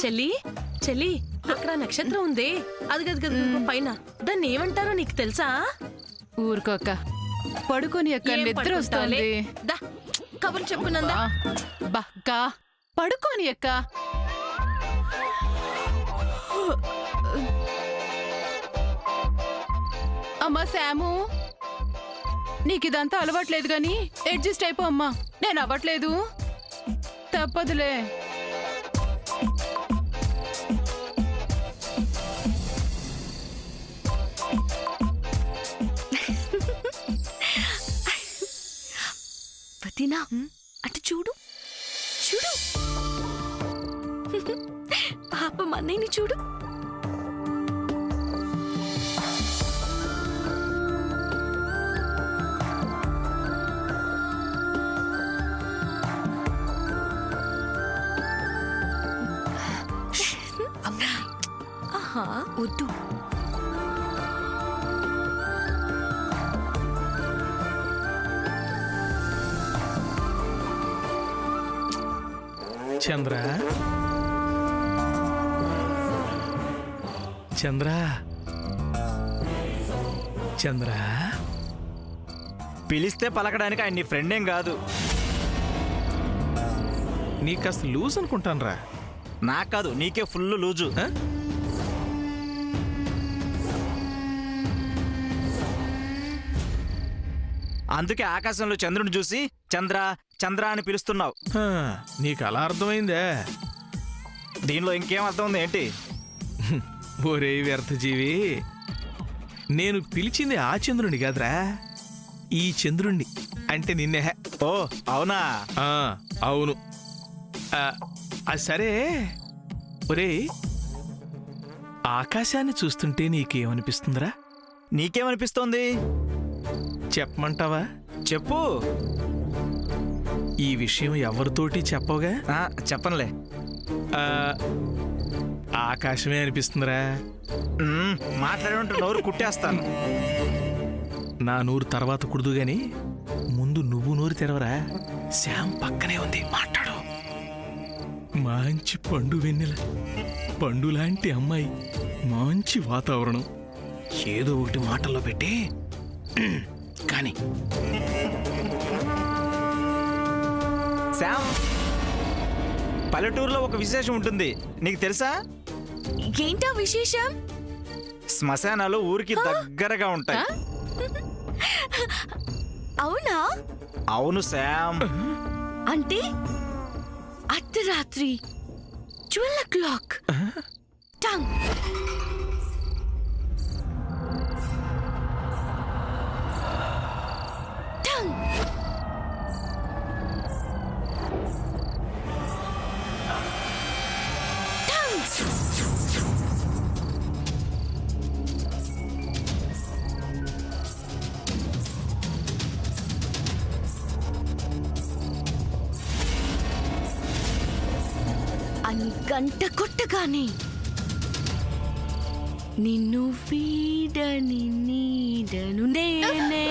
చెల్లి చెల్లి అక్కడ నక్షత్రం ఉంది, అది గది గది పైన. దాన్ని ఏమంటారో నీకు తెలుసా? ఊరుకోక, పడుకొని అక్క, ఏం నిద్ర పడుకుంటావులే? వస్తుంది. దా కబుర్లు చెప్పుకున్నా. బక్క పడుకోని అక్క. అమ్మా శాము, నీకిదంతా అలవాట్లేదు గాని అడ్జస్ట్ అయిపో అమ్మా. నేను అవ్వట్లేదు, తప్పదులే. వదినా, అటు చూడు చూడు, పాపం అన్నయ్యని చూడు. ఆహా, వద్దు. చంద్ర చంద్ర చంద్ర, పిలిస్తే పలకడానికి ఆయన నీ ఫ్రెండ్ ఏం కాదు. నీకు కాస్త లూజ్ అనుకుంటానురా. నాకు కాదు, నీకే ఫుల్ లూజు. అందుకే ఆకాశంలో చంద్రుని చూసి చంద్ర చంద్ర అని పిలుస్తున్నావు. నీకు అలా అర్థమైందే? దీనిలో ఇంకేం అర్థం ఉంది ఏంటి? ఒరే వ్యర్థజీవి, నేను పిలిచింది ఆ చంద్రుని కాదురా, ఈ చంద్రుణ్ణి, అంటే నిన్నే. ఓ అవునా? అవును. అది సరే, ఒరే ఆకాశాన్ని చూస్తుంటే నీకేమనిపిస్తుందిరా? నీకేమనిపిస్తోంది? చెప్పమంటావా? చెప్పు. ఈ విషయం ఎవరితోటి చెప్పవుగా? చెప్పనులే. ఆకాశమే అనిపిస్తుందిరా. మాట్లాడే నోరు కుట్టేస్తాను. నా నోరు తర్వాత కుడుదు గాని ముందు నువ్వు నోరు తెరవరా. శ్యామ్ పక్కనే ఉంది, మాట్లాడు. మంచి పండు వెన్నెల, పండు లాంటి అమ్మాయి, మంచి వాతావరణం, ఏదో ఒకటి మాటల్లో పెట్టి కానీ. శ్యామ్, పల్లెటూరులో ఒక విశేషం ఉంటుంది, నీకు తెలుసా? ఏంటా విశేషం? శ్మశానాలు ఊరికి దగ్గరగా ఉంటాయి. అవునా? అవును శ్యామ్. అంటే అర్ధరాత్రి 12 o'clock. టంగ్. టంగ్. అని గంట కొట్టగానే నిన్ను వీడని నీడను నేనే.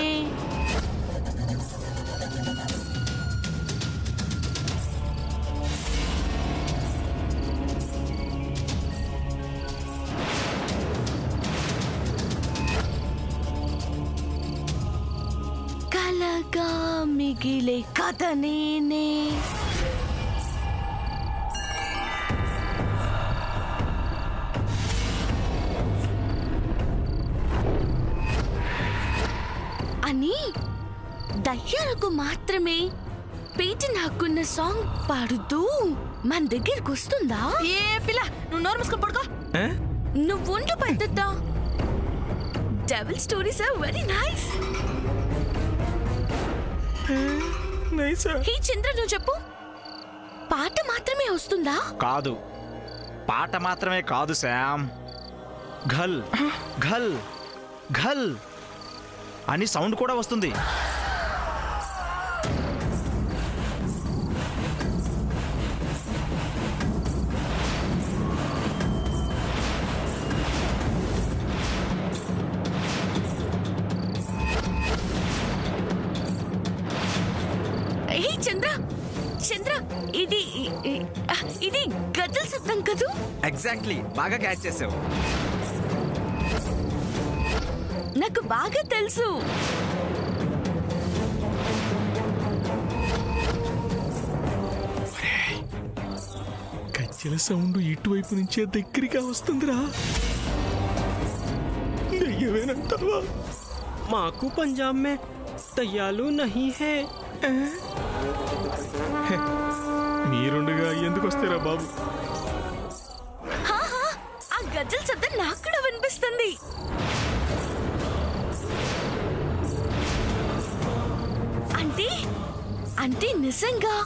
కలగా మిగిలే కథ నేనే. అని దయ్యాలకు మాత్రమే పేటెంట్ హక్కున్న సాంగ్ పాడుతూ మన దగ్గరికి వస్తుందా? ఏ పిల్ల, నువ్వు నోరు మూసుకొని పడుకో. నువ్వుండు పెద్దద్దా. Devil stories are very nice. Hey Chandra, నువ్వు చెప్పు, పాట మాత్రమే వస్తుందా? కాదు, పాట మాత్రమే కాదు శ్యామ్, ఘల్ ఘల్ ఘల్ అని సౌండ్ కూడా వస్తుంది. చంద్ర, ఇది ఇది గజల్ శబ్దం కదూ? ఎగ్జాక్ట్లీ, బాగా క్యాచ్ చేసావు. నాకు బాగా తెలుసు. కచ్చెల సౌండ్ ఇటువైపు నుంచే దగ్గరగా వస్తుందిరా. దెయ్యమేనంటావా? माकू पंजाब में दयालु नहीं है. మీరుండగా ఎందుకు వస్తారా బాబు? ఆ గజల్ శబ్దం నాకు కూడా వినిపిస్తుంది. అంటే అంటే నిజంగా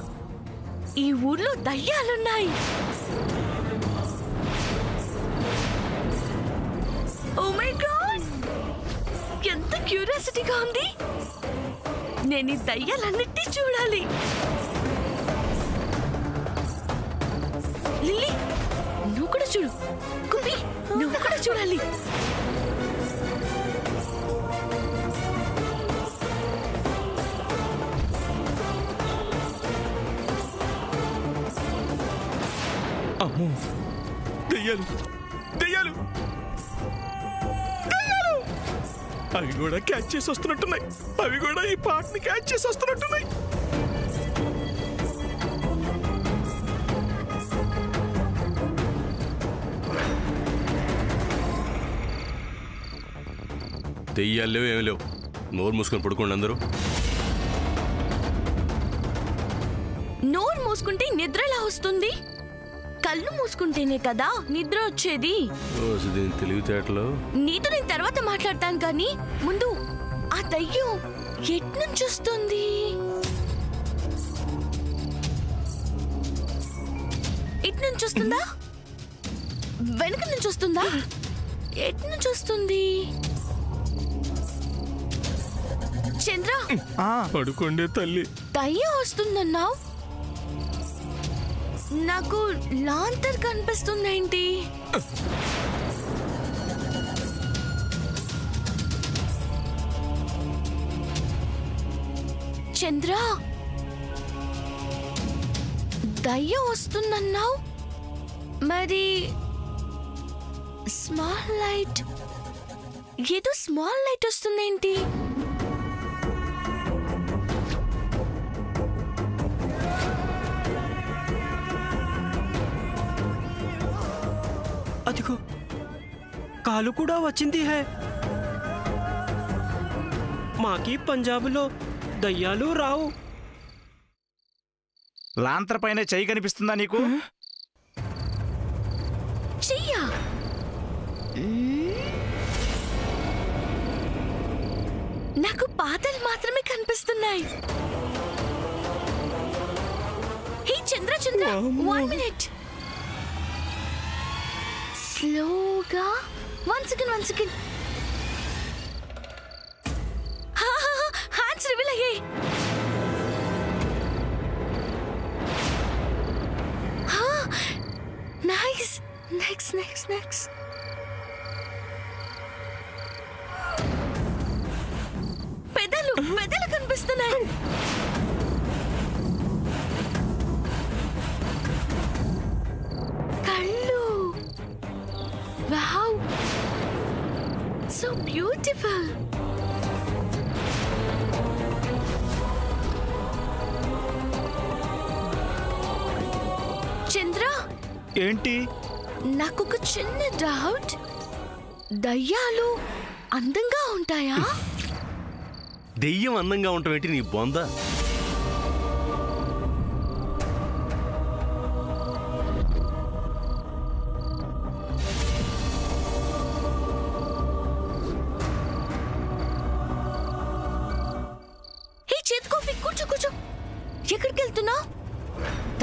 ఈ ఊర్లో దయ్యాలున్నాయి. ఓ మై గాడ్, ఎంత క్యూరియాసిటీగా ఉంది. నేను ఈ దయ్యాలన్నిటినీ చూడాలి. లిల్లీ, నువ్వు కూడా చూడు. కుపి, నువ్వు కూడా చూడాలి. అమ్మో, దెయ్యాలు దెయ్యాలు దెయ్యాలు! అవి కూడా క్యాచ్ చేసి వస్తున్నట్టున్నాయి. అవి కూడా ఈ పాటని క్యాచ్ చేసి వస్తున్నట్టున్నాయి. దెయ్యాలు లేవు, ఏమి లేవు. నోరు మూసుకొని పడుకోండి అందరూ. నోరు మూసుకుంటే నిద్ర ఎలా వస్తుంది? కళ్ళు మూసుకుంటేనే కదా నిద్ర వచ్చేది. రోజు దీని తెలివితేటలో. నీతో నేను తర్వాత మాట్లాడతాను, కానీ ముందు ఆ దయ్యం ఎట్నుంచి వస్తుంది? ఇట్నుంచి వస్తుందా? వెనక నుంచి వస్తుందా? ఎట్నుంచి వస్తుంది? చంద్ర, పడుకోండే తల్లి. దయ్యం వస్తుందన్నావు, నాకు లాంతర్ కనిపిస్తుందేంటి? చంద్ర, దయ్యం వస్తుందన్నావు, మరి స్మాల్ లైట్, ఏదో స్మాల్ లైట్ వస్తుందేంటి? అదిగో కాలు కూడా వచ్చింది హే. మాకి పంజాబులో దయ్యాలు రావు. లాంతర్ పైన చెయ్యి కనిపిస్తుందా నీకు? చెయ్యా? నాకు పాతలు మాత్రమే కనిపిస్తున్నాయి. హే చంద్ర, చంద్ర, 1 minute. స్లోగా, 1 second, 1 second. హ్యాండ్స్ రివీల్ అయ్యాయి. Nice, next next next. పెదలు పెదలు కనిపిస్తున్నాయి. కళ్ళు, వావ్, సో బ్యూటిఫుల్. చంద్ర, ఏంటి? నాకొక చిన్న డౌట్. దయ్యాలు అందంగా ఉంటాయా? దెయ్యం అందంగా ఉండటం ఏంటి నీ బొంద? హే చేత్ కాఫీ, కూర్చో కూర్చో. ఎక్కడికి వెళ్తున్నావు?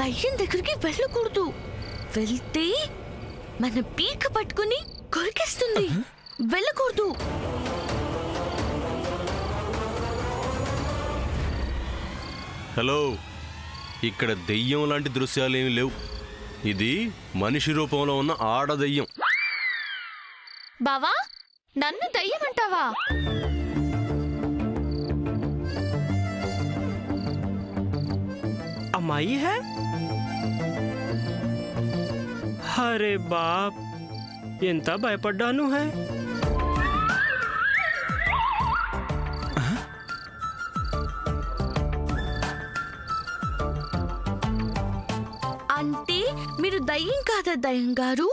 దయ్యం దగ్గరికి వెళ్ళకూడదు. వెళ్తే మన పీక పట్టుకుని కొరికేస్తుంది. వెళ్ళకూడదు. హలో, ఇక్కడ దెయ్యం లాంటి దృశ్యాలేమీ లేవు. ఇది మనిషి రూపంలో ఉన్న ఆడదెయ్యం. బావా, నన్ను దయ్యం అంటావా? అమ్మ माई है? अरे बाप ఎంత భయపడ్డాను है అంటే మీరు దయ్యం కాదా దయ్యం గారు?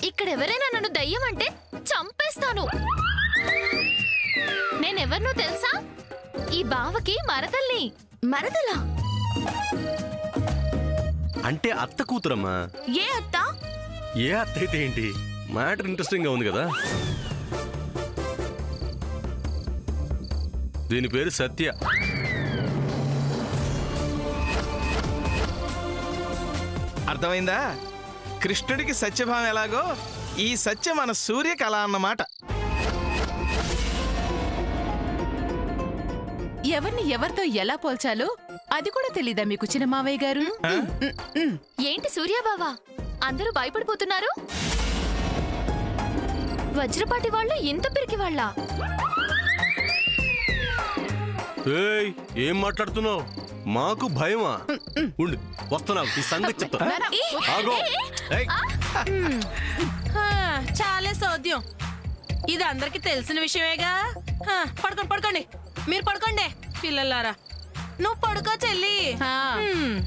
ఇక్కడ ఎవరైనా నన్ను దయ్యం అంటే చంపేస్తాను. నేనెవరినో తెలుసా? ఈ బావకి మరదల్ని. మరదలా? అంటే అత్త కూతురమ్మా. ఏ అత్త? ఏ అత్త అయితే ఏంటి, మ్యాటర్ ఇంట్రెస్టింగ్ గా ఉంది కదా. దీని పేరు సత్య. అర్థమైందా? కృష్ణుడికి సత్యభావం ఎలాగో ఈ సత్య మన సూర్యకళ అన్నమాట. ఎవరిని ఎవరితో ఎలా పోల్చాలో అది కూడా తెలీదా మీకు చిన్న మావయ్య గారు? ఏంటి సూర్యబావా, అందరూ భయపడిపోతున్నారు? వజ్రపాటి వాళ్ళు ఇంత పిరికి వాళ్ళ? ఏయ్, ఏం మాట్లాడుతున్నావు? మాకు భయమా? ఉండు, వస్తున్నావు, ఈ సంగతి చెప్తా. ఆగో. ఏయ్, హా, చాలే సోద్యం. ఇది అందరికి తెలిసిన విషయమేగా. హా, పడుకోండి పడుకోండి, మీరు పడుకోండి పిల్లలారా. నువ్వు పడుకో చెల్లి. ఆ. హ్మ్.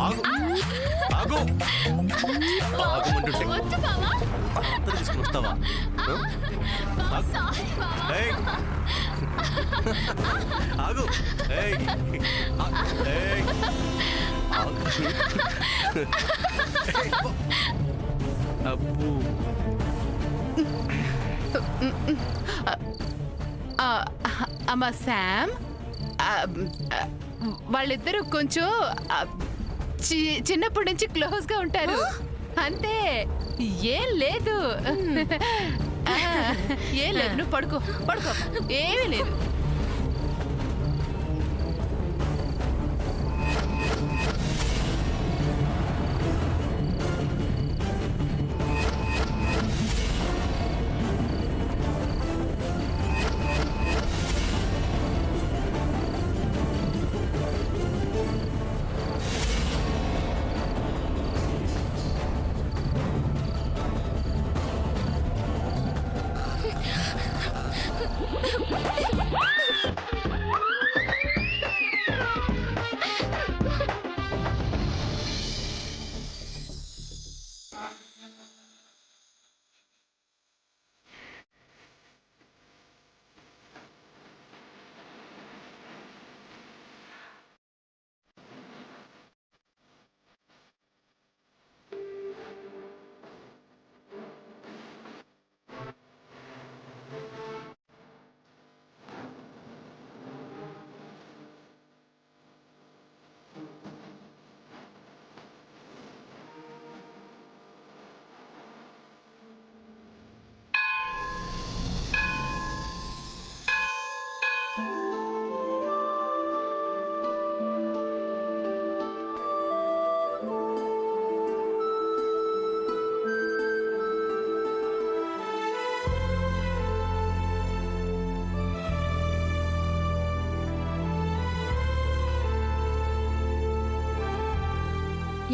ఆగు. ఆగు. ఆగమంటుంటే. వద్దు బావా. అందరూ తీసుకుని వస్తావా? సారీ బావా. ఏయ్. ఆగు. ఏయ్. ఏయ్. అబ్బో. అమ్మా శామ్, వాళ్ళిద్దరూ కొంచెం చిన్నప్పటి నుంచి క్లోజ్ గా ఉంటారు అంతే. ఏం లేదు. ఏం లేదు, నువ్వు పడుకో పడుకో, ఏమీ లేదు.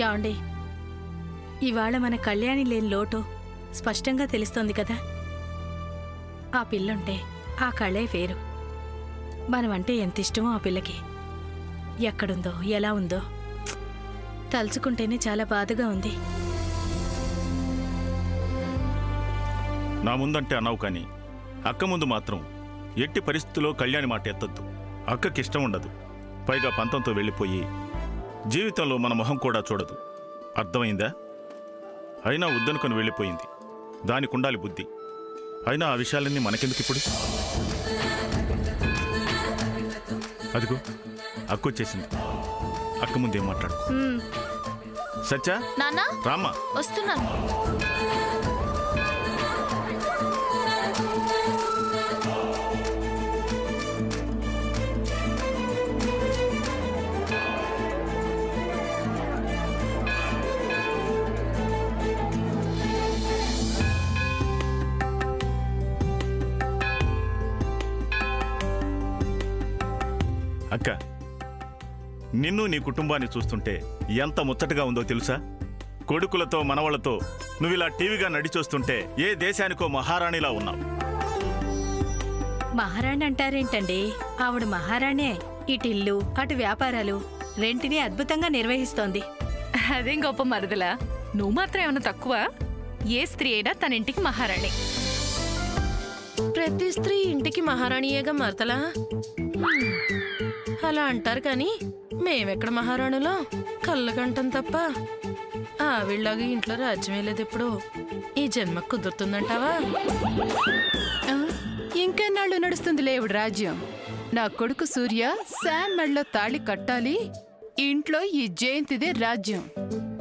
యాండి, ఇవాళ మన కళ్యాణి లేని లోటు స్పష్టంగా తెలుస్తోంది కదా. ఆ పిల్లుంటే ఆ కళే వేరు. మనమంటే ఎంత ఇష్టమో ఆ పిల్లకి. ఎక్కడుందో ఎలా ఉందో తలుచుకుంటేనే చాలా బాధగా ఉంది. నా ముందంటే అన్నావు కానీ అక్క ముందు మాత్రం ఎట్టి పరిస్థితుల్లో కళ్యాణి మాట ఎత్తద్దు. అక్కకి ఇష్టం ఉండదు. పైగా పంతంతో వెళ్ళిపోయి జీవితంలో మన మొహం కూడా చూడదు. అర్థమైందా? అయినా వద్దనుకొని వెళ్ళిపోయింది. దానికి ఉండాలి బుద్ధి. అయినా ఆ విషయాలన్నీ మనకెందుకు ఇప్పుడు? అదిగో అక్కొచ్చేసింది. అక్క ముందేం మాట్లాడు. సత్యా, నాన్నా రామ్మా. వస్తున్నాను. అక్క, నిన్ను నీ కుటుంబాన్ని చూస్తుంటే ఎంత ముచ్చటగా ఉందో తెలుసా? కొడుకులతో మనవళ్లతో నువ్విలా టీవీగా నడిచొస్తుంటే ఏ దేశానికో మహారాణిలా ఉన్నావు. మహారాణి అంటారేంటండి? ఆవిడ మహారాణే. ఇటు ఇల్లు అటు వ్యాపారాలు రెంటిని అద్భుతంగా నిర్వహిస్తోంది. అదేం గొప్ప మరదలా, నువ్వు మాత్రం ఏమన్నా తక్కువ? ఏ స్త్రీ అయినా తన ఇంటికి మహారాణి. ప్రతి స్త్రీ ఇంటికి మహారాణియేగా మరతలా? అలా అంటారు కానీ మేమెక్కడ మహారాణులో కళ్ళకంటం తప్ప ఆవిళ్ళగా ఇంట్లో రాజ్యం వెళ్ళేది ఎప్పుడు ఈ జన్మ కుదురుతుందంటావా? ఇంకెన్నాళ్ళు నడుస్తుంది లేవుడు రాజ్యం. నా కొడుకు సూర్య శామ్ మెడలో తాళి కట్టాలి. ఇంట్లో ఈ జయంతిదే రాజ్యం.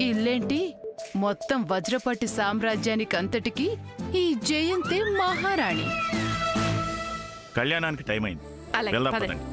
ఇల్లేంటి, మొత్తం వజ్రపట్టి సామ్రాజ్యానికి అంతటికి ఈ జయంతి మహారాణి. కళ్యాణానికి టైం అయింది. అలాగే, వెళ్దాం పదండి. పదండి.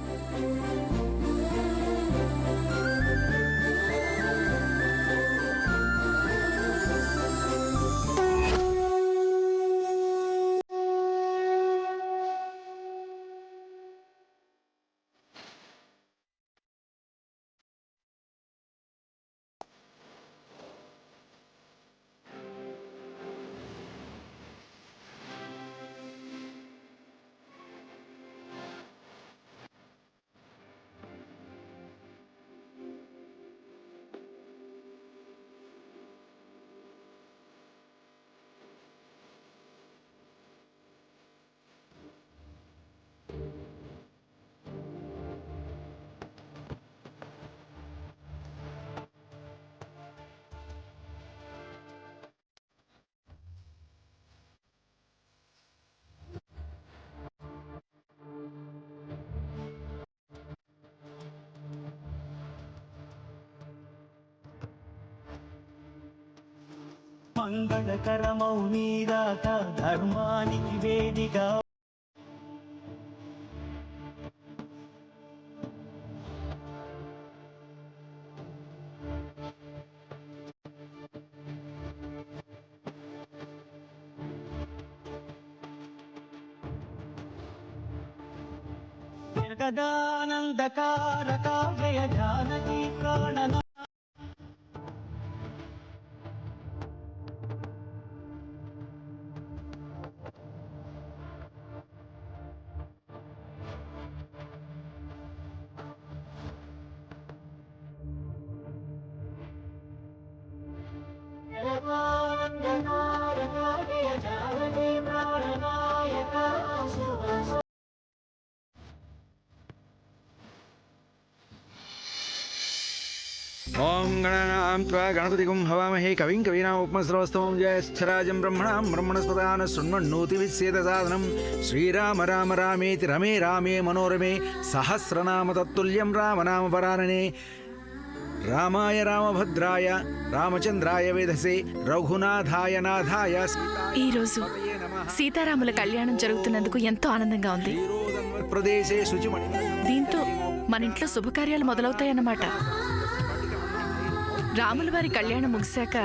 మంగళకరమౌ నీరాక ధర్మానికి వేదిక. జగదానందకారక జయ జానకి ప్రాణన. ఓం గణనాం త్వా గణపతిగుం హవామహే కవిం కవీనాముపమశ్రవస్తమం జ్యేష్ఠరాజం బ్రహ్మణాం బ్రహ్మణస్పదాన శృణ్వన్నోతి విచ్ఛేద సాధనం శ్రీరామ రామ రామేతి రమే రామే మనోరమే సహస్రనామ తత్తుల్యం రామనామ పరాననే రామాయ రామభద్రాయ రామచంద్రాయ వేధసే రఘునాథాయ నాథాయ ఈరోజు సీతారాముల కళ్యాణం జరుగుతున్నందుకు ఎంతో ఆనందంగా ఉంది. ప్రదేశే శుచిమణి. దీంతో మన ఇంట్లో శుభకార్యాలు మొదలవుతాయన్నమాట. రాముల వారి కళ్యాణం ముగిశాక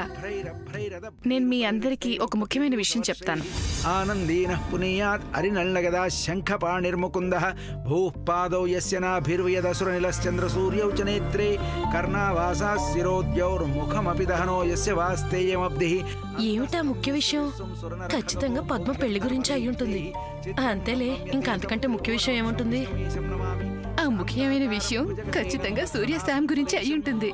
నేను మీ అందరికీ ఒక ముఖ్యమైన విషయం చెప్తాను. ఆనందీన పునీయాత్ అరినల్లగదా శంఖపాణిర్ముకుంద భూపాదౌ యస్య నాభిర్వయదసురనిలశ్చంద్ర సూర్యౌ చ నేత్రే కర్ణావాసా శిరోద్యౌర్ముఖమపి దహనో యస్య వాస్తేయమబ్ధి. ఏమిటా ముఖ్య విషయం? ఖచ్చితంగా పద్మ పెళ్లి గురించి అయి ఉంటుంది. అంతేలే, ఇంకంతకంటే ముఖ్య విషయం ఏముంటుంది? ఆ ముఖ్యమైన విషయం ఖచ్చితంగా సూర్య శామ్ గురించి అయి ఉంటుంది.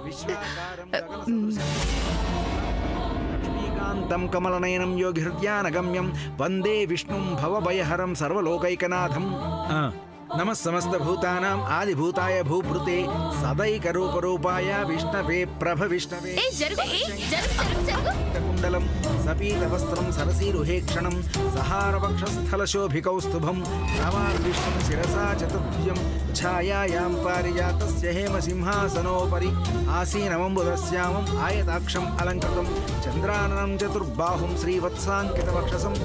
లక్ష్మీకాంతం కమలనయనం యోగి హృద్యానగమ్యం వందే విష్ణుం భవభయహరం సర్వలోకైకనాథం. నమః సమస్తభూతానాం ఆదిభూతాయ భూభృతే సదైకరూపరూపాయ విష్ణవే ప్రభ విష్ణవే. కుండలం సపీతవస్త్రం సరసీరుహేక్షణం సహారవక్షస్థలశోభికౌస్తుభం నమార్విష్ణుం శిరసా చతుర్భుజం ఛాయాయాం పారిజాతస్య హేమసింహాసనోపరి ఆసీనమంబుధశ్యామం ఆయతాక్షం అలంకృతం చంద్రాననం చతుర్బాహుం శ్రీవత్సాంకితవక్షసం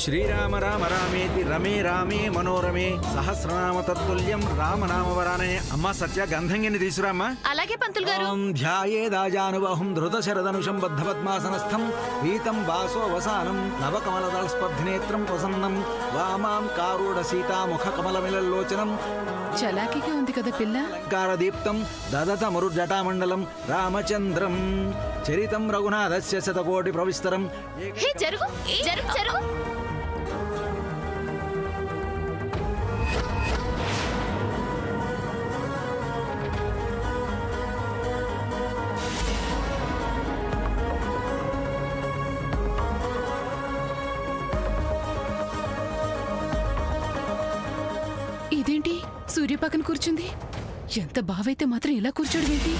శ్రీరామ రామ రామేతి రమే రామే మనోరమే సహస్రనామ తత్తుల్యం రామనామవరానే. అమ్మా సత్య గంధంగిని తీసురామ్మా. అలాగే పంతులు గారు. ఓం ధ్యాయేదాజానుబాహుం ధృతశరదనుషం బద్ధపద్మాసనస్థం పీతం వాసోవసానం నవకమలదళస్పర్ధినేత్రం ప్రసన్నం వామాం కారూఢ సీతాముఖ కమలమిలల్లోచనం చలాకీగా ఉంది కదా పిల్ల. అలంకారదీప్తం దదత మరుజటామండలం రామచంద్రం చరితం రఘునాథస్య శతకోటి ప్రవిస్తరం. హే జరుగు జరుగు జరుగు. ఇదేంటి సూర్య పక్కన కూర్చుంది? ఎంత బావైతే మాత్రం ఇలా కూర్చోడు ఏంటి?